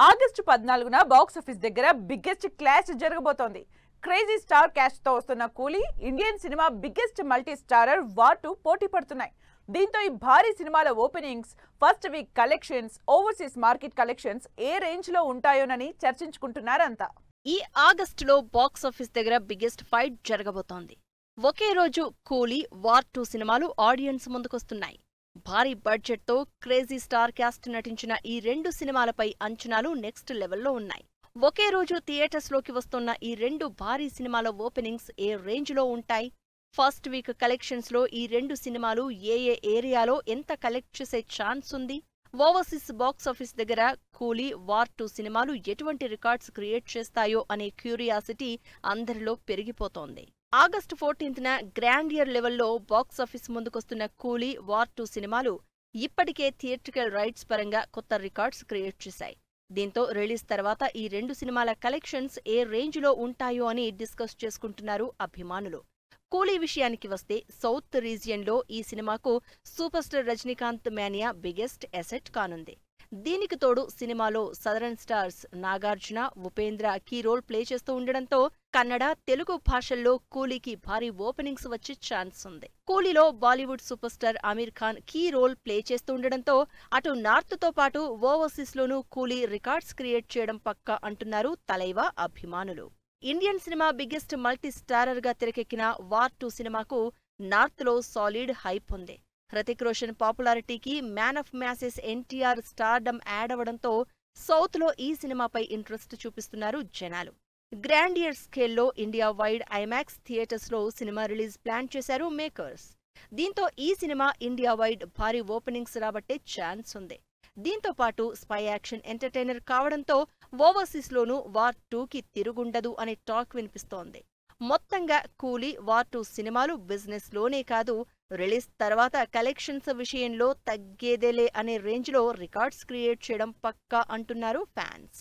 August 14న box office దగ్గర biggest clash జరగబోతోంది. క్రేజీ స్టార్ క్యాష్ తో వస్తున్న Coolie, Indian cinema biggest multi starrer War 2 పోటీ పడుతున్నాయి. దీంతో ఈ భారీ సినిమాల openings, first week collections, overseas market collections ఏ రేంజ్ లో ఉంటాయోనని చర్చించుకుంటున్నారంతా. ఈ ఆగస్టులో బాక్స్ ఆఫీస్ దగ్గర బిగ్గెస్ట్ ఫైట్ జరగబోతోంది. ఒకే రోజు కూలీ, వార్ 2 సినిమాలు ఆడియన్స్ ముందుకొస్తున్నాయి. భారీ బడ్జెట్తో క్రేజీ స్టార్ క్యాస్ట్ నటించిన ఈ రెండు సినిమాలపై అంచనాలు నెక్స్ట్ లెవెల్లో ఉన్నాయి. ఒకే రోజు థియేటర్స్లోకి వస్తున్న ఈ రెండు భారీ సినిమాల ఓపెనింగ్స్ ఏ రేంజ్లో ఉంటాయి? ఫస్ట్ వీక్ కలెక్షన్స్లో ఈ రెండు సినిమాలు ఏ ఏరియాలో ఎంత కలెక్ట్ చేసే ఛాన్స్ ఉంది? ఓవర్సీస్ బాక్స్ ఆఫీస్ దగ్గర కూలీ, వార్ 2 సినిమాలు ఎటువంటి రికార్డ్స్ క్రియేట్ చేస్తాయో అనే క్యూరియాసిటీ అందరిలో పెరిగిపోతోంది. ఆగస్టు 14న గ్రాండియర్ లెవెల్లో బాక్సాఫీస్ ముందుకొస్తున్న కూలీ, వార్ 2 సినిమాలు ఇప్పటికే థియేట్రికల్ రైట్స్ పరంగా కొత్త రికార్డ్స్ క్రియేట్ చేశాయి. దీంతో రిలీజ్ తర్వాత ఈ రెండు సినిమాల కలెక్షన్స్ ఏ రేంజ్లో ఉంటాయో అని డిస్కస్ చేసుకుంటున్నారు అభిమానులు. కూలీ విషయానికి వస్తే సౌత్ రీజియన్లో ఈ సినిమాకు super star Rajinikanth mania biggest asset కానుంది. దీనికి తోడు సినిమాలో southern stars Nagarjuna, Upendra key role play చేస్తూ ఉండడంతో కన్నడ, తెలుగు భాషల్లో కూలీకి భారీ ఓపెనింగ్స్ వచ్చే ఛాన్స్ ఉంది. కూలీలో Bollywood super star Aamir Khan key role play చేస్తూ ఉండడంతో అటు నార్త్తో పాటు ఓవర్సీస్లోనూ కూలీ రికార్డ్స్ క్రియేట్ చేయడం పక్కా అంటున్నారు తలైవా అభిమానులు. ఇండియన్ సినిమా బిగ్గెస్ట్ మల్టీ స్టారర్గా తెరకెక్కిన వార్ 2 సినిమాకు నార్త్లో సాలిడ్ హైప్ ఉంది. హృతిక్ రోషన్ పాపులారిటీకి man of masses NTR stardom add అవడంతో సౌత్లో ఈ సినిమాపై ఇంట్రెస్ట్ చూపిస్తున్నారు జనాలు. గ్రాండియర్ స్కేల్లో ఇండియా వైడ్ ఐమాక్స్ థియేటర్స్లో సినిమా రిలీజ్ ప్లాన్ చేశారు మేకర్స్. దీంతో ఈ సినిమా ఇండియా వైడ్ భారీ ఓపెనింగ్స్ రాబట్టే ఛాన్స్ ఉంది. దీంతో పాటు స్పై యాక్షన్ ఎంటర్టైనర్ కావడంతో ఓవర్సీస్లోనూ వార్ 2కి తిరుగుండదు అనే టాక్ వినిపిస్తోంది. మొత్తంగా కూలీ, వార్ 2 సినిమాలు బిజినెస్లోనే కాదు, రిలీజ్ తర్వాత కలెక్షన్స్ విషయంలో తగ్గేదేలే అనే రేంజ్లో రికార్డ్స్ క్రియేట్ చేయడం పక్కా అంటున్నారు ఫ్యాన్స్.